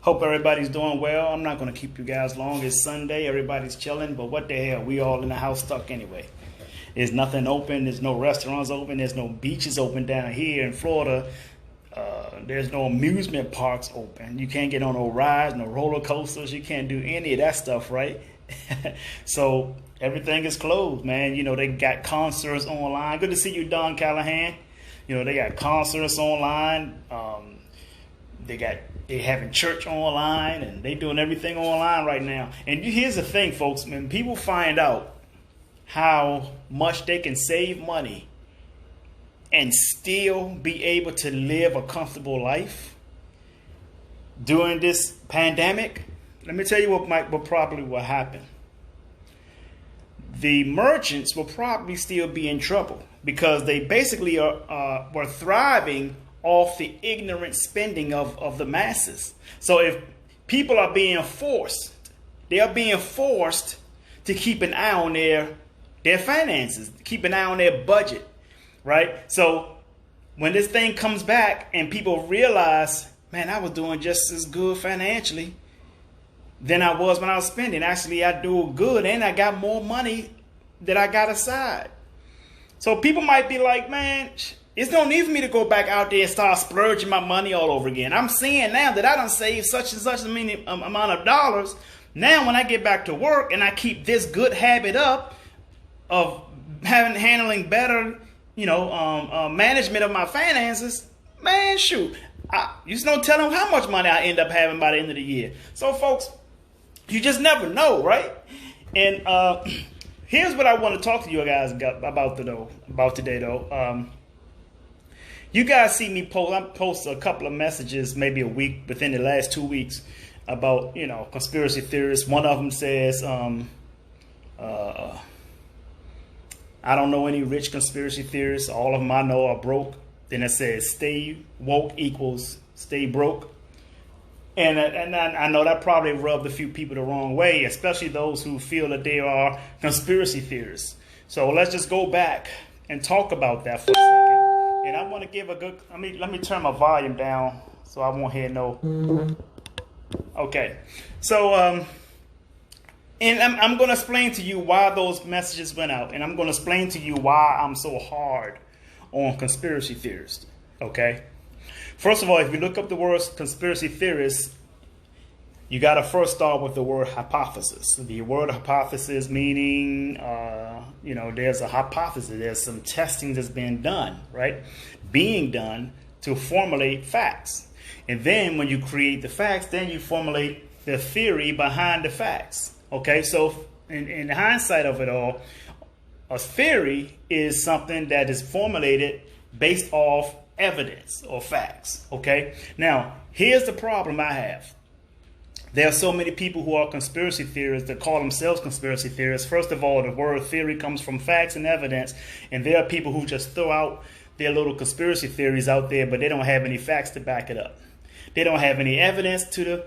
Hope everybody's doing well. I'm not going to keep you guys long. It's Sunday. Everybody's chilling. But what the hell? We all in the house stuck anyway. There's nothing open. There's no restaurants open. There's no beaches open down here in Florida. There's no amusement parks open. You can't get on no rides, no roller coasters. You can't do any of that stuff, right? So everything is closed, man. You know, they got concerts online. Good to see you, Don Callahan. You know, they got concerts online. They having church online, and they doing everything online right now. And here's the thing, folks. When people find out how much they can save money and still be able to live a comfortable life during this pandemic, let me tell you what probably will happen. The merchants will probably still be in trouble because they basically were thriving off the ignorant spending of the masses. So if people are being forced, they are being forced to keep an eye on their finances, keep an eye on their budget, right? So when this thing comes back and people realize, man, I was doing just as good financially than I was when I was spending. Actually, I do good and I got more money that I got aside. So people might be like, man, it's no need for me to go back out there and start splurging my money all over again. I'm seeing now that I done saved such and such amount of dollars. Now when I get back to work and I keep this good habit up of handling better, management of my finances, man, shoot. You just don't tell them how much money I end up having by the end of the year. So, folks, you just never know, right? And here's what I want to talk to you guys about today, though. You guys see me post a couple of messages, maybe a week within the last 2 weeks, about conspiracy theorists. One of them says, I don't know any rich conspiracy theorists. All of them I know are broke. Then it says stay woke equals stay broke. And I know that probably rubbed a few people the wrong way, especially those who feel that they are conspiracy theorists. So let's just go back and talk about that for a second. And I want to give let me turn my volume down so I won't hear no. Okay. So, and I'm going to explain to you why those messages went out. And I'm going to explain to you why I'm so hard on conspiracy theorists. Okay. First of all, if you look up the word conspiracy theorists, you got to first start with the word hypothesis. The word hypothesis meaning, there's a hypothesis. There's some testing that's being done, right? Being done to formulate facts. And then when you create the facts, then you formulate the theory behind the facts. Okay, so in hindsight of it all, a theory is something that is formulated based off evidence or facts. Okay, now here's the problem I have. There are so many people who are conspiracy theorists that call themselves conspiracy theorists. First of all, the word theory comes from facts and evidence. And there are people who just throw out their little conspiracy theories out there, but they don't have any facts to back it up. They don't have any evidence to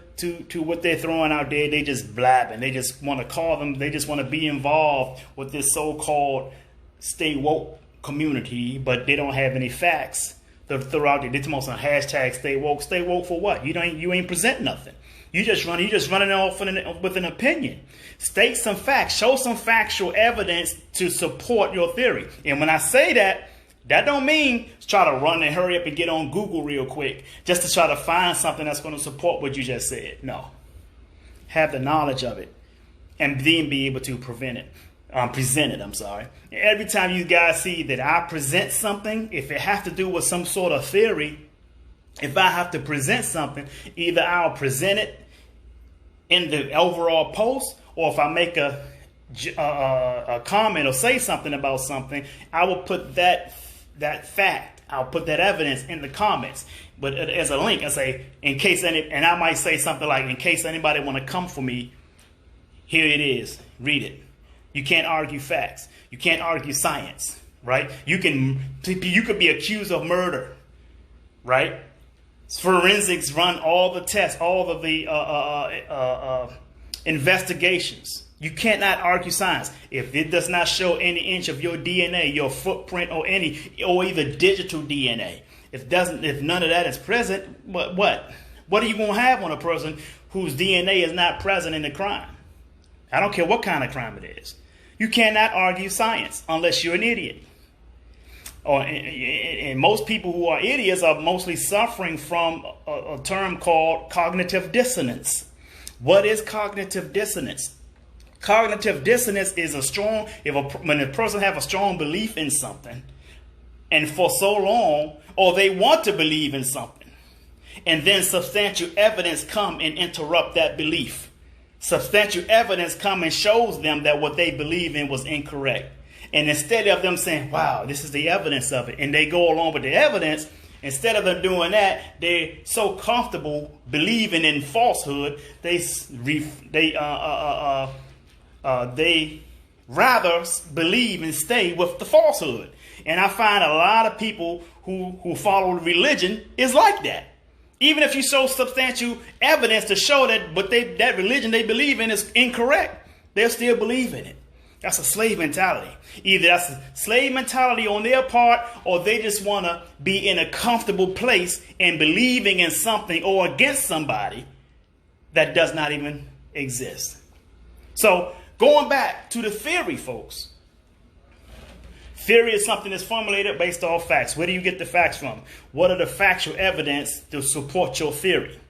what they're throwing out there. They just blabbing. They just want to call them. They just want to be involved with this so-called stay woke community, but they don't have any facts to throw out there. They're almost on hashtag stay woke. Stay woke for what? You ain't present nothing. You just running off with an opinion. State some facts. Show some factual evidence to support your theory. And when I say that, that don't mean try to run and hurry up and get on Google real quick just to try to find something that's going to support what you just said. No. Have the knowledge of it and then be able to present it. Every time you guys see that I present something, if it has to do with some sort of theory, if I have to present something, either I'll present it in the overall post, or if I make a comment or say something about something, I will put that fact, I'll put that evidence in the comments, but as a link, I say, and I might say something like, in case anybody want to come for me, here it is, read it. You can't argue facts. You can't argue science, right? You could be accused of murder, right? Forensics run all the tests, all of the investigations. You cannot argue science. If it does not show any inch of your DNA, your footprint, or either digital DNA, if none of that is present, what? What are you going to have on a person whose DNA is not present in the crime? I don't care what kind of crime it is. You cannot argue science unless you're an idiot. And most people who are idiots are mostly suffering from a term called cognitive dissonance. What is cognitive dissonance? Cognitive dissonance is when a person have a strong belief in something, and for so long, or they want to believe in something, and then substantial evidence come and interrupt that belief. Substantial evidence come and shows them that what they believe in was incorrect. And instead of them saying, wow, this is the evidence of it, and they go along with the evidence, instead of them doing that, they're so comfortable believing in falsehood, they rather believe and stay with the falsehood. And I find a lot of people who follow religion is like that. Even if you show substantial evidence to show that that religion they believe in is incorrect, they'll still believe in it. That's a slave mentality. Either that's a slave mentality on their part, or they just want to be in a comfortable place and believing in something or against somebody that does not even exist. So going back to the theory, folks. Theory is something that's formulated based off facts. Where do you get the facts from? What are the factual evidence to support your theory?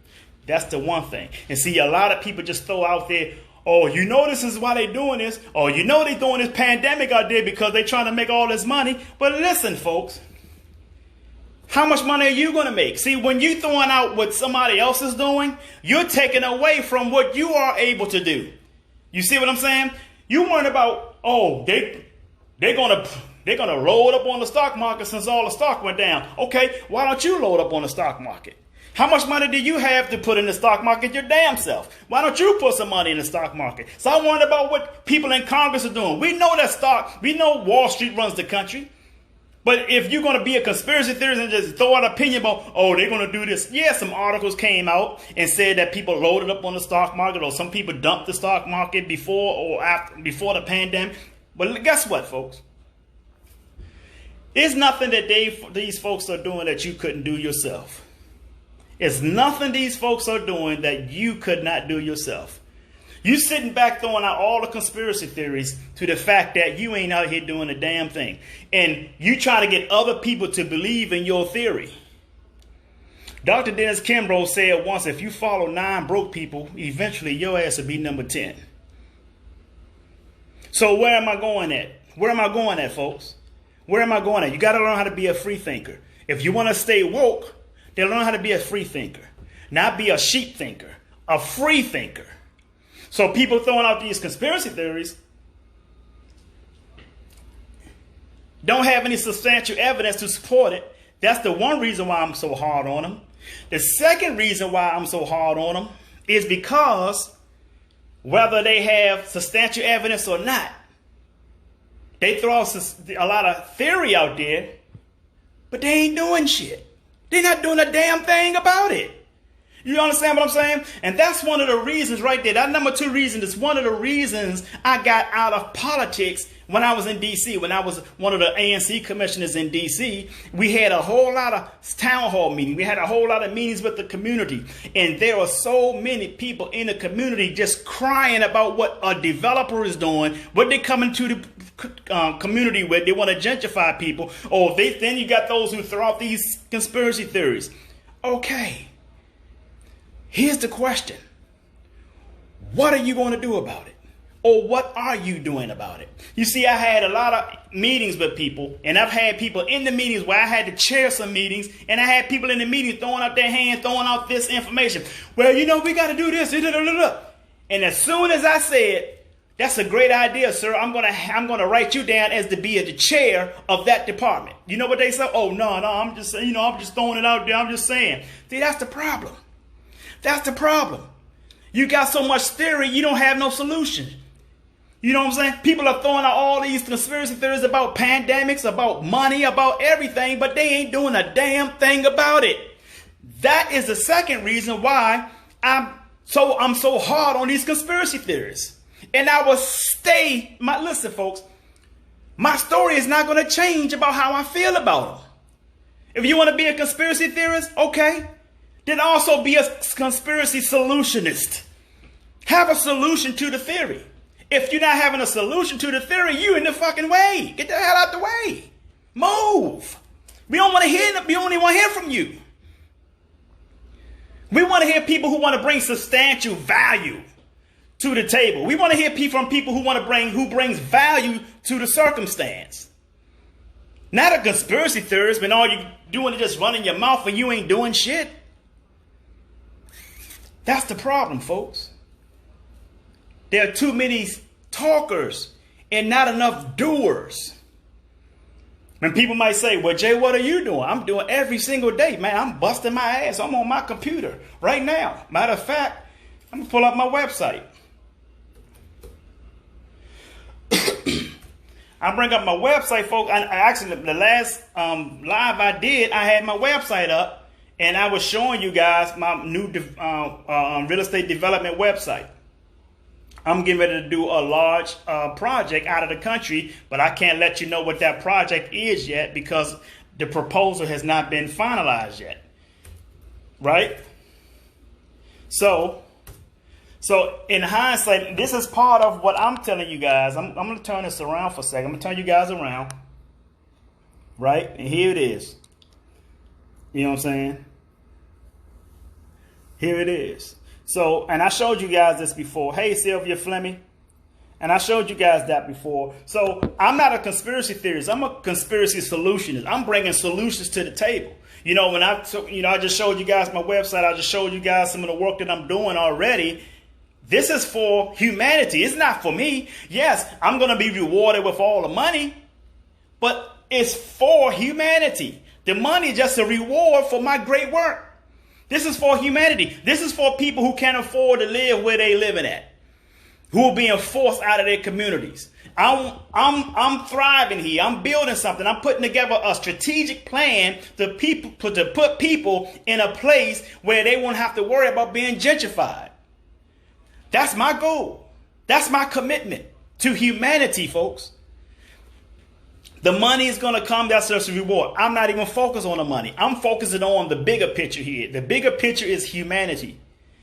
That's the one thing. And see, a lot of people just throw out there, oh, you know this is why they're doing this. Or you know they're doing this pandemic out there because they're trying to make all this money. But listen, folks. How much money are you going to make? See, when you're throwing out what somebody else is doing, you're taking away from what you are able to do. You see what I'm saying? You weren't about, oh, they're going to load up on the stock market since all the stock went down. Okay, why don't you load up on the stock market? How much money do you have to put in the stock market your damn self? Why don't you put some money in the stock market? So I wonder about what people in Congress are doing. We know we know Wall Street runs the country. But if you're going to be a conspiracy theorist and just throw out an opinion about, oh, they're going to do this. Yeah, some articles came out and said that people loaded up on the stock market, or some people dumped the stock market before the pandemic. But guess what, folks? There's nothing that these folks are doing that you couldn't do yourself. It's nothing these folks are doing that you could not do yourself. You sitting back throwing out all the conspiracy theories to the fact that you ain't out here doing a damn thing. And you try to get other people to believe in your theory. Dr. Dennis Kimbrough said once, if you follow 9 broke people, eventually your ass will be number 10. So where am I going at? Where am I going at, folks? Where am I going at? You got to learn how to be a free thinker. If you want to stay woke, then learn how to be a free thinker. Not be a sheep thinker, a free thinker. So people throwing out these conspiracy theories don't have any substantial evidence to support it. That's the one reason why I'm so hard on them. The second reason why I'm so hard on them is because whether they have substantial evidence or not, they throw out a lot of theory out there, but they ain't doing shit. They're not doing a damn thing about it. You understand what I'm saying? And that's one of the reasons right there. That number 2 reason is one of the reasons I got out of politics when I was in D.C. When I was one of the ANC commissioners in D.C., we had a whole lot of town hall meetings. We had a whole lot of meetings with the community. And there were so many people in the community just crying about what a developer is doing, what they're coming to the community with. They want to gentrify people. Or then you got those who throw out these conspiracy theories. Okay. Here's the question. What are you going to do about it? Or what are you doing about it? You see, I had a lot of meetings with people, and I've had people in the meetings where I had to chair some meetings, and I had people in the meeting throwing out their hand, throwing out this information. Well, you know, we got to do this. And as soon as I said, that's a great idea, sir, I'm gonna write you down as to be the chair of that department. You know what they say? Oh, no, I'm just throwing it out there. I'm just saying. See, that's the problem. That's the problem. You got so much theory, you don't have no solution. You know what I'm saying? People are throwing out all these conspiracy theories about pandemics, about money, about everything, but they ain't doing a damn thing about it. That is the second reason why I'm so hard on these conspiracy theories. And I will listen, folks, my story is not going to change about how I feel about them. If you want to be a conspiracy theorist, okay. Then also be a conspiracy solutionist. Have a solution to the theory. If you're not having a solution to the theory, you in the fucking way. Get the hell out the way. Move. We don't want to hear. We don't even want to hear from you. We want to hear people who want to bring substantial value to the table. We want to hear from people who brings value to the circumstance. Not a conspiracy theorist when all you doing is just running your mouth and you ain't doing shit. That's the problem, folks. There are too many talkers and not enough doers. And people might say, well, Jay, what are you doing? I'm doing every single day, man. I'm busting my ass. I'm on my computer right now. Matter of fact, I'm going to pull up my website. I bring up my website, folks. I actually, the last live I did, I had my website up, and I was showing you guys my new real estate development website. I'm getting ready to do a large project out of the country, but I can't let you know what that project is yet because the proposal has not been finalized yet. Right? So in hindsight, this is part of what I'm telling you guys. I'm going to turn this around for a second. I'm going to turn you guys around. Right? And here it is. You know what I'm saying? Here it is. So, and I showed you guys this before. Hey, Sylvia Fleming. And I showed you guys that before. So I'm not a conspiracy theorist. I'm a conspiracy solutionist. I'm bringing solutions to the table. You know, when I just showed you guys my website. I just showed you guys some of the work that I'm doing already. This is for humanity. It's not for me. Yes, I'm going to be rewarded with all the money, but it's for humanity. The money is just a reward for my great work. This is for humanity. This is for people who can't afford to live where they living at, who are being forced out of their communities. I'm thriving here. I'm building something. I'm putting together a strategic plan to put people in a place where they won't have to worry about being gentrified. That's my goal. That's my commitment to humanity, folks. The money is going to come. That's just a reward. I'm not even focused on the money. I'm focusing on the bigger picture here. The bigger picture is humanity.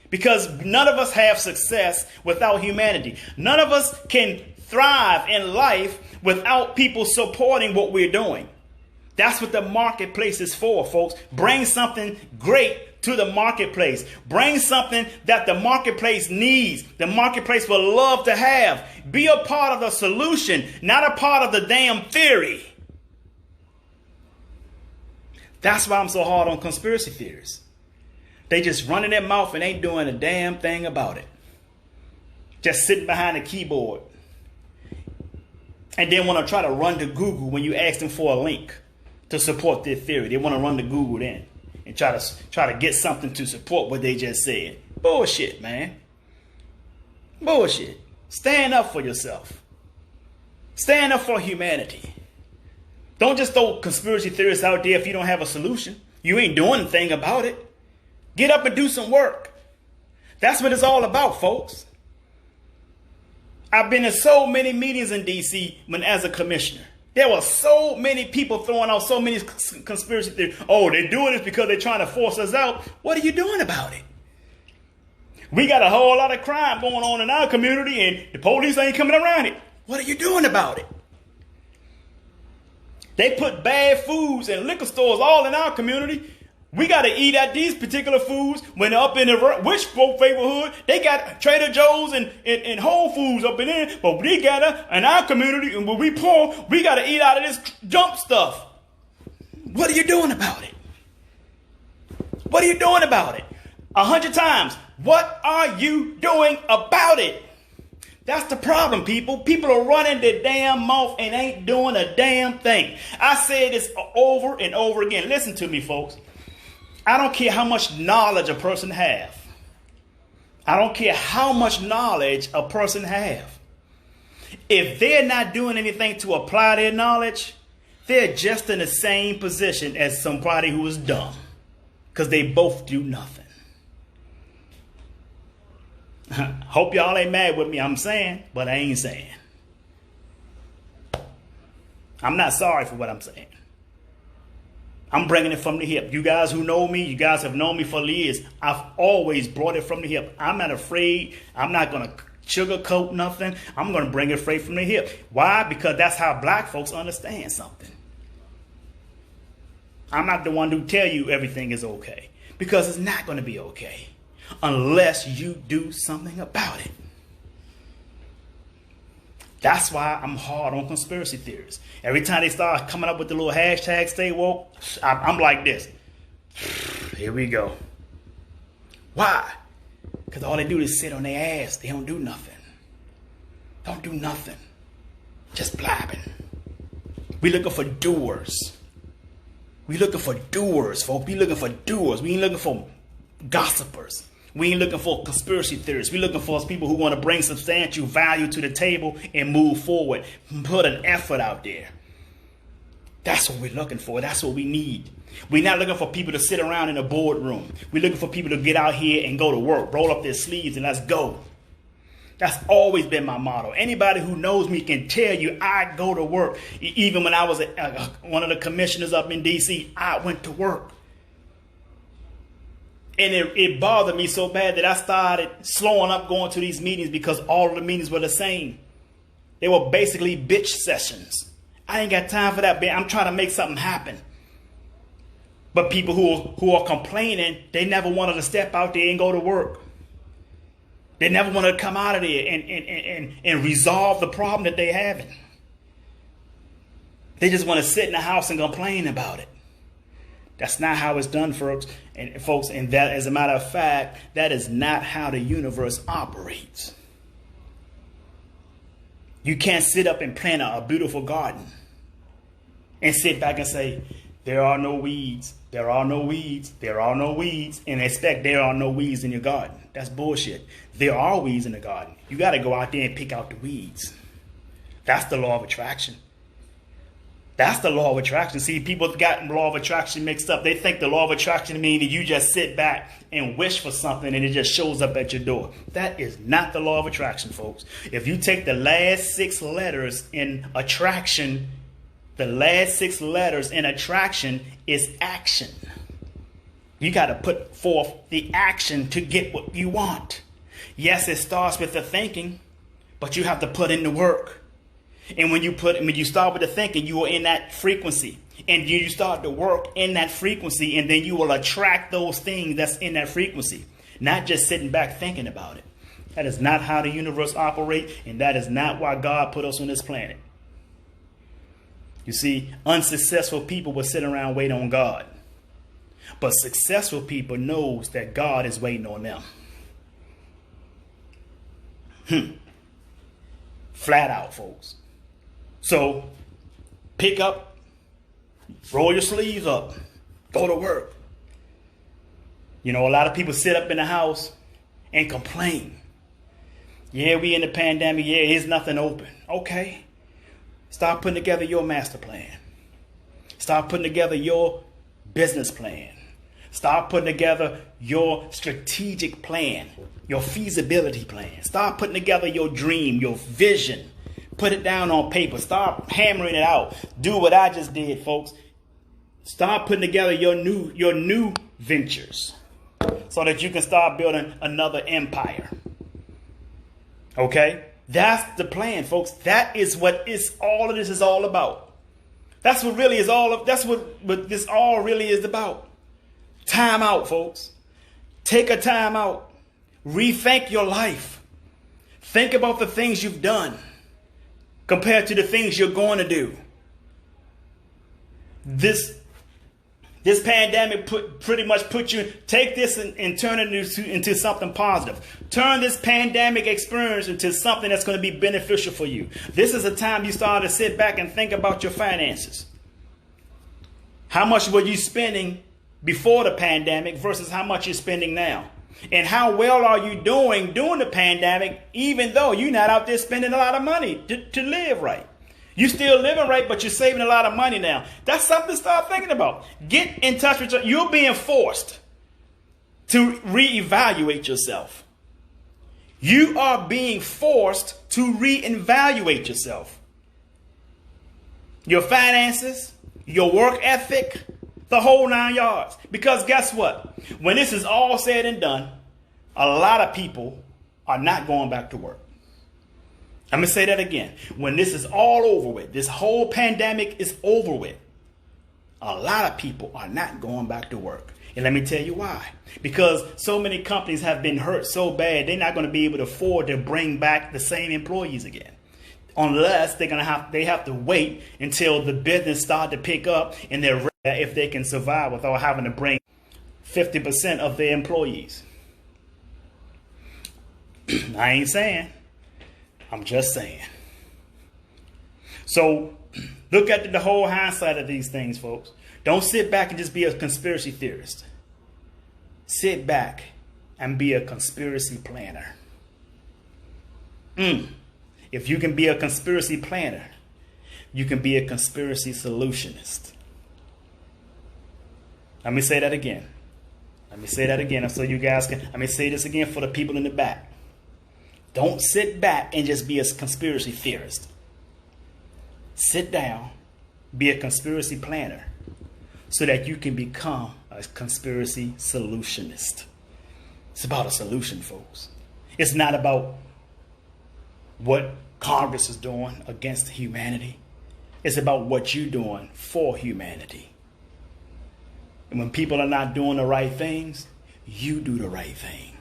Because none of us have success without humanity. None of us can thrive in life without people supporting what we're doing. That's what the marketplace is for, folks. Bring something great to the marketplace. Bring something that the marketplace needs. The marketplace will love to have. Be a part of the solution, not a part of the damn theory. That's why I'm so hard on conspiracy theories. They just running their mouth and ain't doing a damn thing about it. Just sitting behind a keyboard. And then want to try to run to Google when you ask them for a link to support their theory. They want to run to Google then and try to get something to support what they just said. Bullshit, man. Bullshit. Stand up for yourself. Stand up for humanity. Don't just throw conspiracy theorists out there if you don't have a solution. You ain't doing anything about it. Get up and do some work. That's what it's all about, folks. I've been in so many meetings in D.C. as a commissioner. There were so many people throwing out so many conspiracy theories. Oh, they're doing this because they're trying to force us out. What are you doing about it? We got a whole lot of crime going on in our community and the police ain't coming around it. What are you doing about it? They put bad foods and liquor stores all in our community. We got to eat at these particular foods when they're up in the which neighborhood. They got Trader Joe's and Whole Foods up in there. But we got to, in our community, and when we poor, we got to eat out of this junk stuff. What are you doing about it? What are you doing about it? 100 times. What are you doing about it? That's the problem, people. People are running their damn mouth and ain't doing a damn thing. I said this over and over again. Listen to me, folks. I don't care how much knowledge a person have. I don't care how much knowledge a person have. If they're not doing anything to apply their knowledge, they're just in the same position as somebody who is dumb. Because they both do nothing. Hope y'all ain't mad with me. I'm saying, but I ain't saying. I'm not sorry for what I'm saying. I'm bringing it from the hip. You guys who know me, you guys have known me for years. I've always brought it from the hip. I'm not afraid. I'm not going to sugarcoat nothing. I'm going to bring it straight from the hip. Why? Because that's how black folks understand something. I'm not the one to tell you everything is okay. Because it's not going to be okay unless you do something about it. That's why I'm hard on conspiracy theories. Every time they start coming up with the little hashtag stay woke, I'm like this. Here we go. Why? Because all they do is sit on their ass. They don't do nothing. Don't do nothing. Just blabbing. We looking for doers. We looking for doers, folks. We looking for doers. We ain't looking for gossipers. We ain't looking for conspiracy theorists. We're looking for people who want to bring substantial value to the table and move forward. Put an effort out there. That's what we're looking for. That's what we need. We're not looking for people to sit around in a boardroom. We're looking for people to get out here and go to work, roll up their sleeves, and let's go. That's always been my motto. Anybody who knows me can tell you I go to work. Even when I was one of the commissioners up in D.C., I went to work. And it bothered me so bad that I started slowing up going to these meetings because all of the meetings were the same. They were basically bitch sessions. I ain't got time for that, man. I'm trying to make something happen. But people who are complaining, they never wanted to step out there and go to work. They never wanted to come out of there and resolve the problem that they're having. They just want to sit in the house and complain about it. That's not how it's done, folks. And that, as a matter of fact, that is not how the universe operates. You can't sit up and plant a beautiful garden and sit back and say, there are no weeds, there are no weeds, there are no weeds, and expect there are no weeds in your garden. That's bullshit. There are weeds in the garden. You got to go out there and pick out the weeds. That's the law of attraction. That's the law of attraction. See, people have gotten law of attraction mixed up. They think the law of attraction means that you just sit back and wish for something and it just shows up at your door. That is not the law of attraction, folks. If you take the last 6 letters in attraction, the last 6 letters in attraction is action. You got to put forth the action to get what you want. Yes, it starts with the thinking, but you have to put in the work. And when you start with the thinking, you are in that frequency. And you start to work in that frequency, and then you will attract those things that's in that frequency. Not just sitting back thinking about it. That is not how the universe operates, and that is not why God put us on this planet. You see, unsuccessful people will sit around waiting on God. But successful people knows that God is waiting on them. Flat out, folks. So, pick up, roll your sleeves up, go to work. You know, a lot of people sit up in the house and complain. Yeah, we in the pandemic. Yeah, here's nothing open. Okay. Start putting together your master plan. Start putting together your business plan. Start putting together your strategic plan, your feasibility plan. Start putting together your dream, your vision. Put it down on paper. Start hammering it out. Do what I just did, folks. Start putting together your new ventures so that you can start building another empire. Okay? That's the plan, folks. That is what all of this is all about. That's what really is all of. That's what this all really is about. Time out, folks. Take a time out. Rethink your life. Think about the things you've done compared to the things you're going to do. This pandemic pretty much put you, take this and turn it into something positive. Turn this pandemic experience into something that's going to be beneficial for you. This is a time you start to sit back and think about your finances. How much were you spending before the pandemic versus how much you're spending now? And how well are you doing during the pandemic, even though you're not out there spending a lot of money to live right? You're still living right, but you're saving a lot of money now. That's something to start thinking about. Get in touch with you're being forced to reevaluate yourself. You are being forced to reevaluate yourself. Your finances, your work ethic, The whole 9 yards. Because guess what? When this is all said and done, a lot of people are not going back to work. I'm going to say that again. When this is all over with, this whole pandemic is over with, a lot of people are not going back to work. And let me tell you why. Because so many companies have been hurt so bad, they're not going to be able to afford to bring back the same employees again. Unless they have to wait until the business starts to pick up and they're ready if they can survive without having to bring 50% of their employees. I ain't saying. I'm just saying. So look at the whole hindsight of these things, folks. Don't sit back and just be a conspiracy theorist. Sit back and be a conspiracy planner. If you can be a conspiracy planner, you can be a conspiracy solutionist. Let me say that again. So you guys can, let me say this again for the people in the back. Don't sit back and just be a conspiracy theorist. Sit down, be a conspiracy planner, so that you can become a conspiracy solutionist. It's about a solution, folks. It's not about what Congress is doing against humanity. It's about what you're doing for humanity. And when people are not doing the right things, you do the right thing.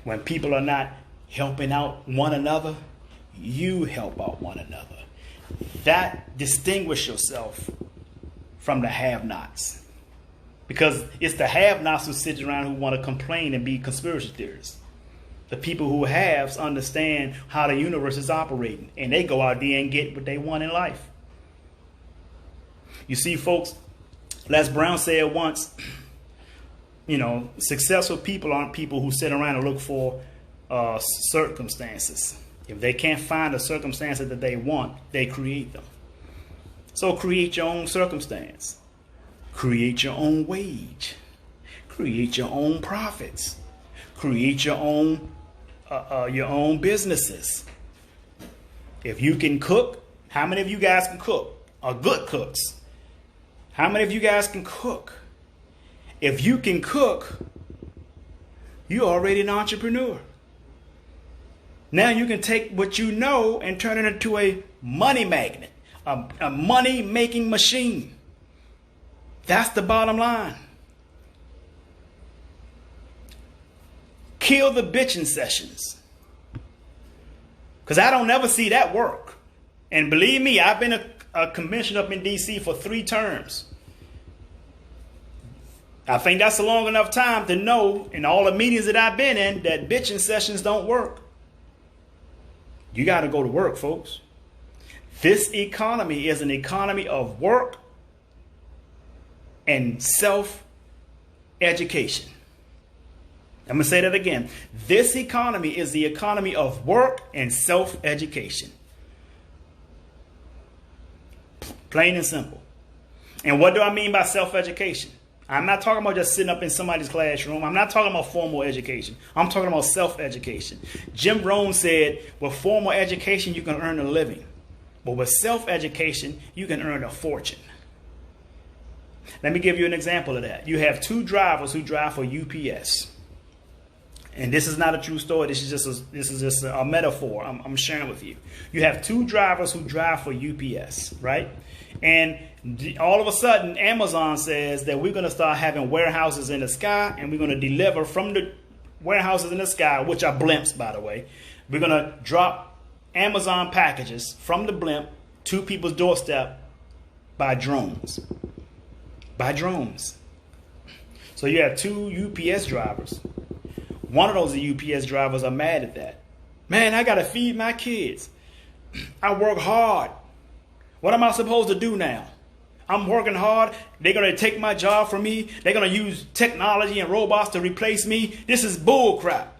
When people are not helping out one another, you help out one another. That distinguishes yourself from the have-nots. Because it's the have-nots who sit around who want to complain and be conspiracy theorists. The people who haves understand how the universe is operating, and they go out there and get what they want in life. You see, folks, Les Brown said once, successful people aren't people who sit around and look for circumstances. If they can't find the circumstances that they want, they create them. So create your own circumstance. Create your own wage. Create your own profits. Create your own businesses. If you can cook, how many of you guys can cook? Are good cooks? How many of you guys can cook? If you can cook, you're already an entrepreneur. Now you can take what you know and turn it into a money magnet, a money-making machine. That's the bottom line. Kill the bitching sessions. Because I don't never see that work. And believe me, I've been a commissioner up in D.C. for 3 terms. I think that's a long enough time to know in all the meetings that I've been in that bitching sessions don't work. You got to go to work, folks. This economy is an economy of work and self-education. I'm going to say that again. This economy is the economy of work and self-education. Plain and simple. And what do I mean by self-education? I'm not talking about just sitting up in somebody's classroom. I'm not talking about formal education. I'm talking about self-education. Jim Rohn said, with formal education, you can earn a living. But with self-education, you can earn a fortune. Let me give you an example of that. You have 2 drivers who drive for UPS. And this is not a true story. This is just a metaphor I'm sharing with you. You have 2 drivers who drive for UPS, right? And all of a sudden, Amazon says that we're going to start having warehouses in the sky, and we're going to deliver from the warehouses in the sky, which are blimps, by the way. We're going to drop Amazon packages from the blimp to people's doorstep by drones. By drones. So you have 2 UPS drivers. One of those UPS drivers are mad at that. Man, I got to feed my kids. I work hard. What am I supposed to do now? I'm working hard. They're going to take my job from me. They're going to use technology and robots to replace me. This is bull crap.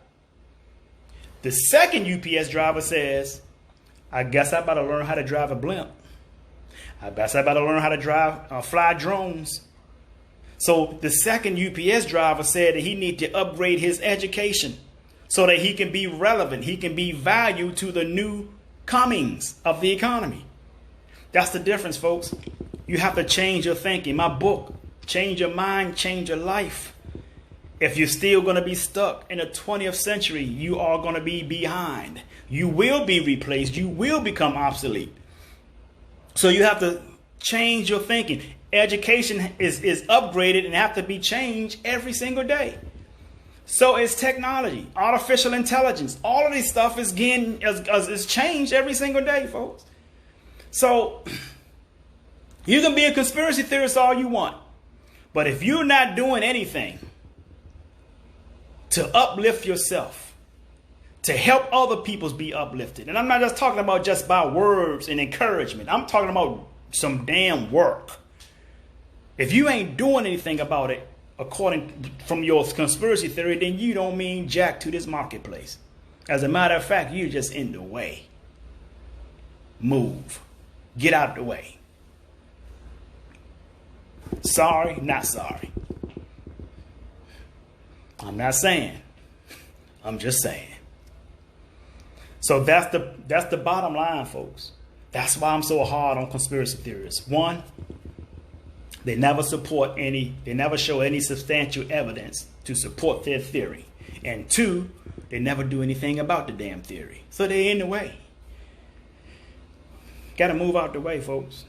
The second UPS driver says, I guess I better learn how to drive a blimp. I guess I better learn how to fly drones. So the second UPS driver said that he needs to upgrade his education so that he can be relevant. He can be valued to the new comings of the economy. That's the difference, folks. You have to change your thinking. My book, Change Your Mind, Change Your Life. If you're still going to be stuck in the 20th century, you are going to be behind. You will be replaced. You will become obsolete. So you have to change your thinking. Education is upgraded and have to be changed every single day. So it's technology, artificial intelligence. All of this stuff is is changed every single day, folks. So you can be a conspiracy theorist all you want. But if you're not doing anything to uplift yourself, to help other people be uplifted. And I'm not just talking about just by words and encouragement. I'm talking about some damn work. If you ain't doing anything about it, according from your conspiracy theory, then you don't mean jack to this marketplace. As a matter of fact, you're just in the way. Move. Get out the way. Sorry, not sorry. I'm not saying. I'm just saying. So that's the bottom line, folks. That's why I'm so hard on conspiracy theorists. One, they never show any substantial evidence to support their theory. And two, they never do anything about the damn theory. So they're in the way. Got to move out the way, folks.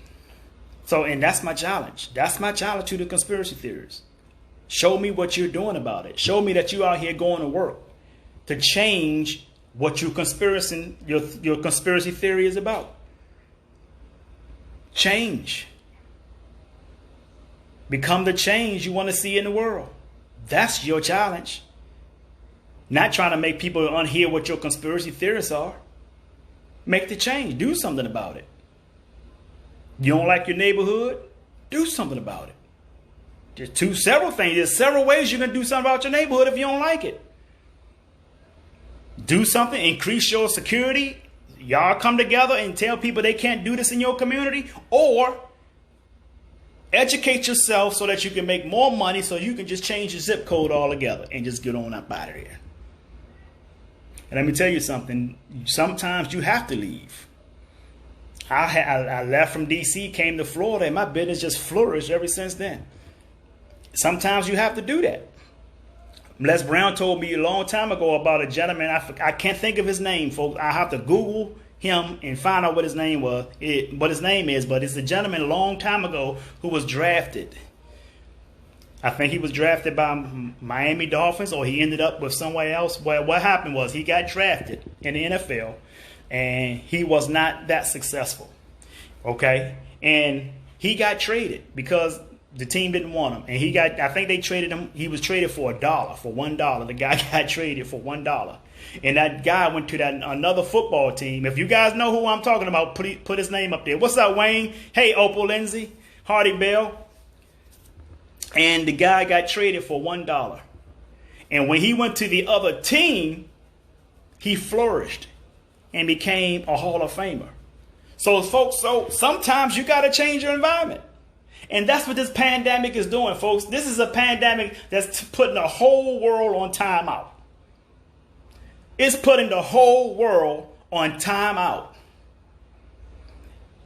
So, and that's my challenge. That's my challenge to the conspiracy theorists. Show me what you're doing about it. Show me that you out here going to work to change what your conspiracy theory is about. Change. Become the change you want to see in the world. That's your challenge. Not trying to make people unhear what your conspiracy theorists are. Make the change. Do something about it. You don't like your neighborhood? Do something about it. There's several things. There's several ways you can do something about your neighborhood if you don't like it. Do something. Increase your security. Y'all come together and tell people they can't do this in your community. Or educate yourself so that you can make more money so you can just change your zip code altogether and just get on up out of here. And let me tell you something. Sometimes you have to leave. I left from D.C., came to Florida, and my business just flourished ever since then. Sometimes you have to do that. Les Brown told me a long time ago about a gentleman. I can't think of his name, folks. I have to Google him and find out what his name was, what his name is. But it's a gentleman a long time ago who was drafted. I think he was drafted by Miami Dolphins, or he ended up with somewhere else. Well, what happened was he got drafted in the NFL, and he was not that successful. Okay, and he got traded because the team didn't want him, and I think they traded him. He was traded for $1. The guy got traded for $1, and that guy went to another football team. If you guys know who I'm talking about, put his name up there. What's up, Wayne? Hey, Opal Lindsay, Hardy Bell. And the guy got traded for $1. And when he went to the other team, he flourished and became a Hall of Famer. So, folks, sometimes you got to change your environment. And that's what this pandemic is doing, folks. This is a pandemic that's putting the whole world on timeout. It's putting the whole world on timeout.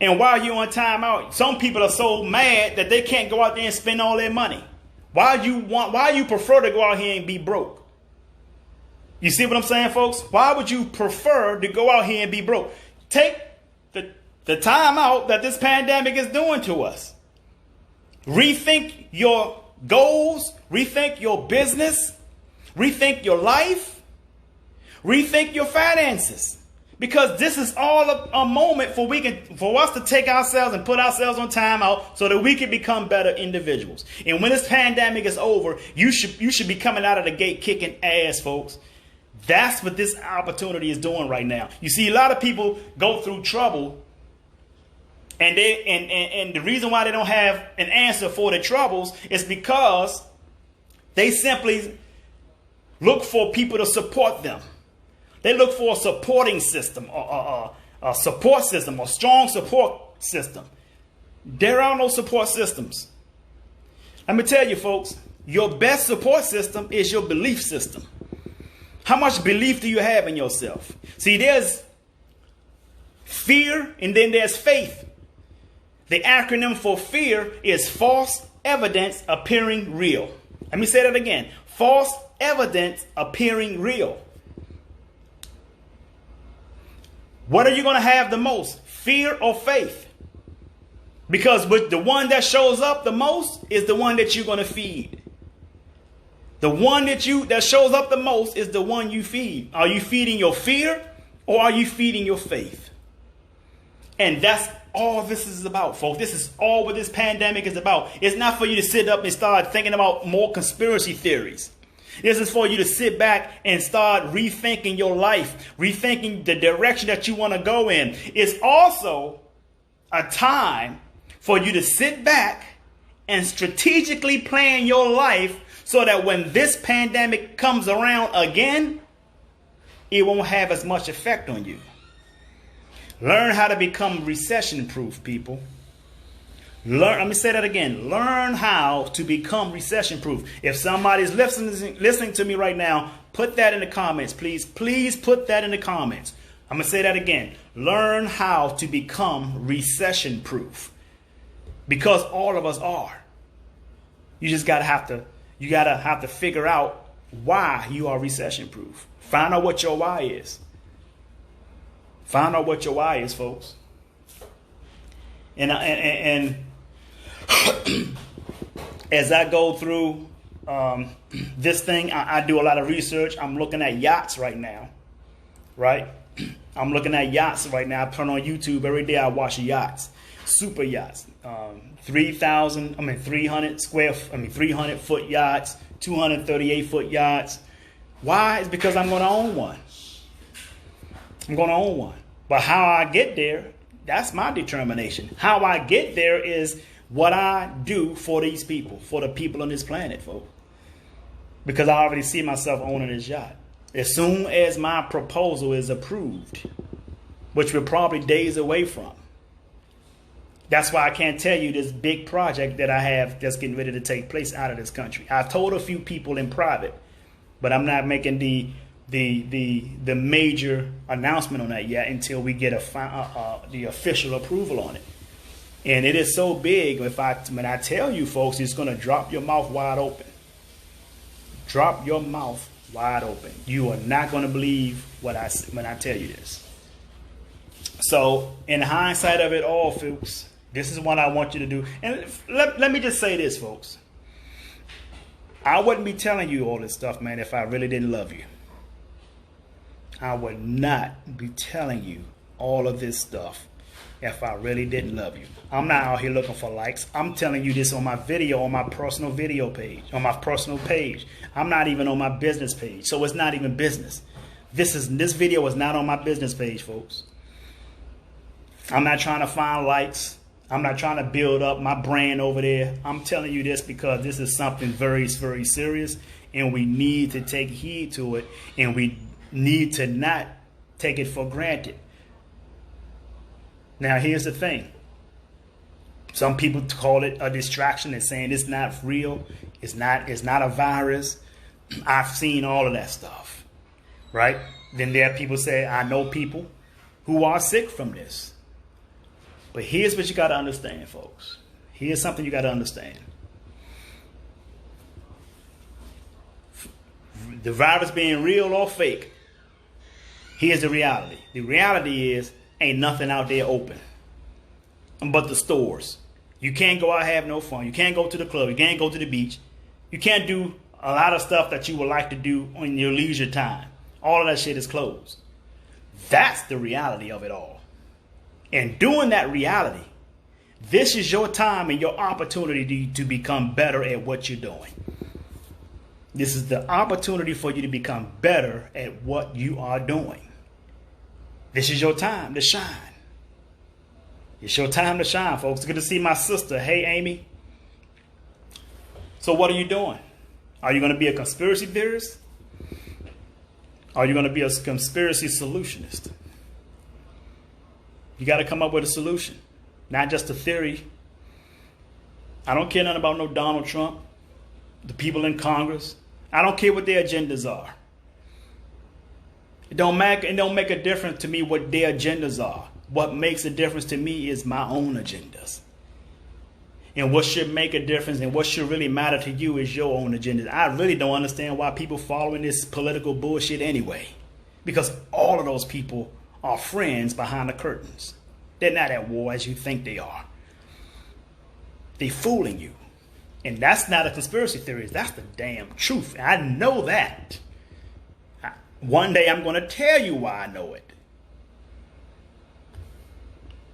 And while you're on timeout, some people are so mad that they can't go out there and spend all their money. Why you prefer to go out here and be broke? You see what I'm saying, folks? Why would you prefer to go out here and be broke? Take the time out that this pandemic is doing to us. Rethink your goals. Rethink your business. Rethink your life. Rethink your finances. Because this is all a moment for us to take ourselves and put ourselves on timeout so that we can become better individuals. And when this pandemic is over, you should be coming out of the gate kicking ass, folks. That's what this opportunity is doing right now. You see, a lot of people go through trouble, and the reason why they don't have an answer for their troubles is because they simply look for people to support them. They look for a supporting system, a support system, a strong support system. There are no support systems. Let me tell you, folks, your best support system is your belief system. How much belief do you have in yourself? See, there's fear and then there's faith. The acronym for fear is false evidence appearing real. Let me say that again. False evidence appearing real. What are you going to have the most? Fear or faith? Because with the one that shows up the most is the one that you're going to feed. The one that shows up the most is the one you feed. Are you feeding your fear or are you feeding your faith? And that's all this is about, folks. This is all what this pandemic is about. It's not for you to sit up and start thinking about more conspiracy theories. This is for you to sit back and start rethinking your life, rethinking the direction that you want to go in. It's also a time for you to sit back and strategically plan your life so that when this pandemic comes around again, it won't have as much effect on you. Learn how to become recession proof, people. Let me say that again. Learn how to become recession proof. If somebody's listening to me right now, put that in the comments, please. Please put that in the comments. I'm going to say that again. Learn how to become recession proof. Because all of us are. You just have to figure out why you are recession proof. Find out what your why is. Find out what your why is, folks. And as I go through this thing, I do a lot of research. I'm looking at yachts right now, right? I'm looking at yachts right now. I turn on YouTube every day. I watch yachts, super yachts, 300 foot yachts, 238 foot yachts. Why? It's because I'm going to own one. I'm going to own one. But how I get there, that's my determination. How I get there is what I do for these people, for the people on this planet, folks. Because I already see myself owning this yacht. As soon as my proposal is approved, which we're probably days away from. That's why I can't tell you this big project that I have that's getting ready to take place out of this country. I've told a few people in private, but I'm not making the major announcement on that yet until we get the official approval on it. And it is so big, when I tell you folks, it's going to drop your mouth wide open. Drop your mouth wide open. You are not going to believe when I tell you this. So in hindsight of it all, folks, this is what I want you to do. And let me just say this, folks. I wouldn't be telling you all this stuff, man, if I really didn't love you. I would not be telling you all of this stuff if I really didn't love you. I'm not out here looking for likes. I'm telling you this on my video, on my personal video page, on my personal page. I'm not even on my business page, so it's not even business. This video is not on my business page, folks. I'm not trying to find likes. I'm not trying to build up my brand over there. I'm telling you this because this is something very, very serious, and we need to take heed to it, and we need to not take it for granted. Now, here's the thing. Some people call it a distraction and saying it's not real. It's not a virus. I've seen all of that stuff, right? Then there are people say, I know people who are sick from this. But here's what you got to understand, folks. Here's something you got to understand. The virus being real or fake, here's the reality. The reality is ain't nothing out there open but the stores. You can't go out and have no fun. You can't go to the club. You can't go to the beach. You can't do a lot of stuff that you would like to do on your leisure time. All of that shit is closed. That's the reality of it all. And doing that reality, this is your time and your opportunity to become better at what you're doing. This is the opportunity for you to become better at what you are doing. This is your time to shine. It's your time to shine, folks. It's good to see my sister. Hey, Amy. So what are you doing? Are you going to be a conspiracy theorist? Are you going to be a conspiracy solutionist? You got to come up with a solution, not just a theory. I don't care nothing about no Donald Trump, the people in Congress. I don't care what their agendas are. It don't make a difference to me what their agendas are. What makes a difference to me is my own agendas. And what should make a difference and what should really matter to you is your own agenda. I really don't understand why people following this political bullshit anyway. Because all of those people are friends behind the curtains. They're not at war as you think they are. They're fooling you. And that's not a conspiracy theory. That's the damn truth. I know that. One day I'm going to tell you why I know it.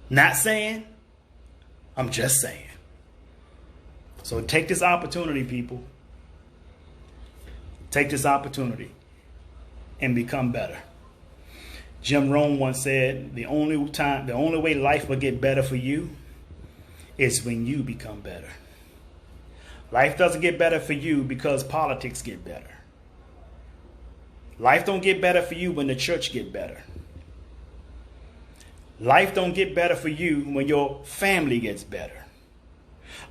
Not saying. I'm just saying. So take this opportunity, people. Take this opportunity and become better. Jim Rohn once said, the only way life will get better for you is when you become better. Life doesn't get better for you because politics get better. Life don't get better for you when the church get better. Life don't get better for you when your family gets better.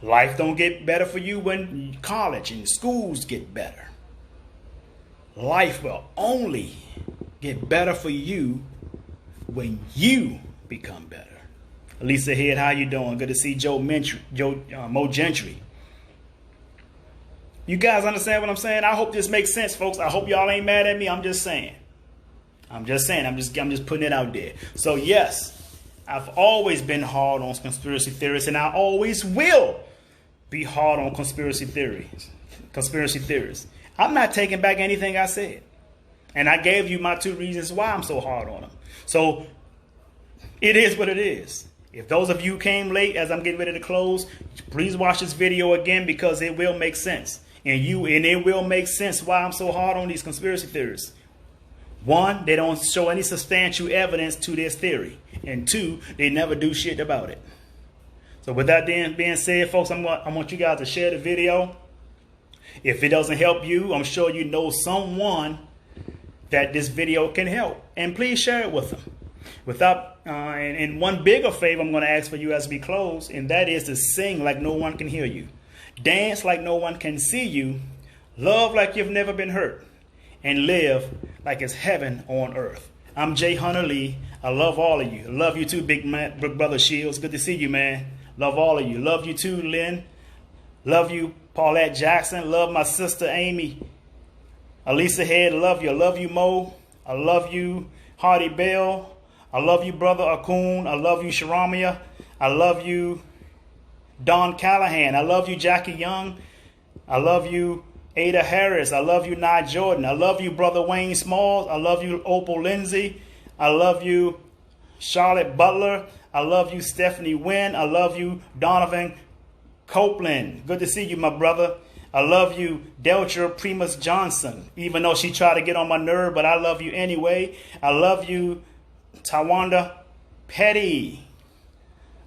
Life don't get better for you when college and schools get better. Life will only get better for you when you become better. Lisa Head, how you doing? Good to see Mo Gentry. You guys understand what I'm saying? I hope this makes sense, folks. I hope y'all ain't mad at me. I'm just saying. I'm just putting it out there. So yes, I've always been hard on conspiracy theorists, and I always will be hard on conspiracy theorists. I'm not taking back anything I said. And I gave you my 2 reasons why I'm so hard on them. So it is what it is. If those of you came late as I'm getting ready to close, please watch this video again because it will make sense. And it will make sense why I'm so hard on these conspiracy theorists. 1, they don't show any substantial evidence to this theory. And 2, they never do shit about it. So with that being said, folks, I want you guys to share the video. If it doesn't help you, I'm sure you know someone that this video can help. And please share it with them. And one bigger favor I'm going to ask for you as we close, and that is to sing like no one can hear you. Dance like no one can see you. Love like you've never been hurt. And live like it's heaven on earth. I'm Jay Hunter Lee. I love all of you. I love you too, big brother Shields. Good to see you, man. Love all of you. Love you too, Lynn. Love you, Paulette Jackson. Love my sister, Amy. Elisa Head, love you. I love you, Mo. I love you, Hardy Bell. I love you, brother Akun. I love you, Sharamia. I love you, Don Callahan. I love you, Jackie Young. I love you, Ada Harris. I love you, Nye Jordan. I love you, brother Wayne Smalls. I love you, Opal Lindsay. I love you, Charlotte Butler. I love you, Stephanie Wynn. I love you, Donovan Copeland. Good to see you, my brother. I love you, Deltra Primus Johnson. Even though she tried to get on my nerve, but I love you anyway. I love you, Tawanda Petty.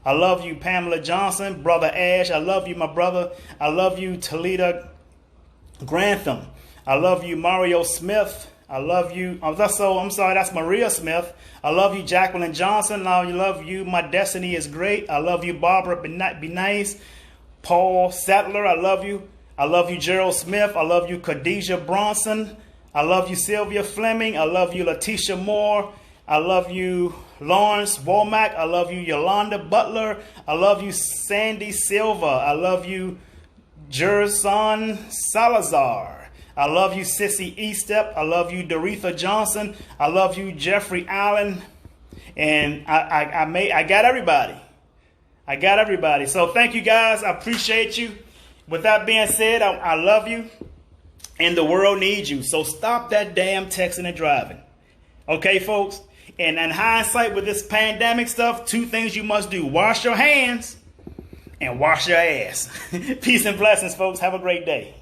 I love you, Pamela Johnson. Brother Ash, I love you, my brother. I love you, Talita Grantham. I love you, Mario Smith. I love you. I'm sorry, that's Maria Smith. I love you, Jacqueline Johnson. I love you. My destiny is great. I love you, Barbara. Be nice. Paul Sattler. I love you. I love you, Gerald Smith. I love you, Khadijah Bronson. I love you, Sylvia Fleming. I love you, Letitia Moore. I love you, Lawrence Womack. I love you, Yolanda Butler. I love you, Sandy Silva. I love you, Jerson Salazar. I love you, Sissy Estep. I love you, Doretha Johnson. I love you, Jeffrey Allen. And I got everybody. I got everybody. So thank you guys. I appreciate you. With that being said, I love you. And the world needs you. So stop that damn texting and driving. Okay, folks? And in hindsight with this pandemic stuff, 2 things you must do. Wash your hands and wash your ass. Peace and blessings, folks. Have a great day.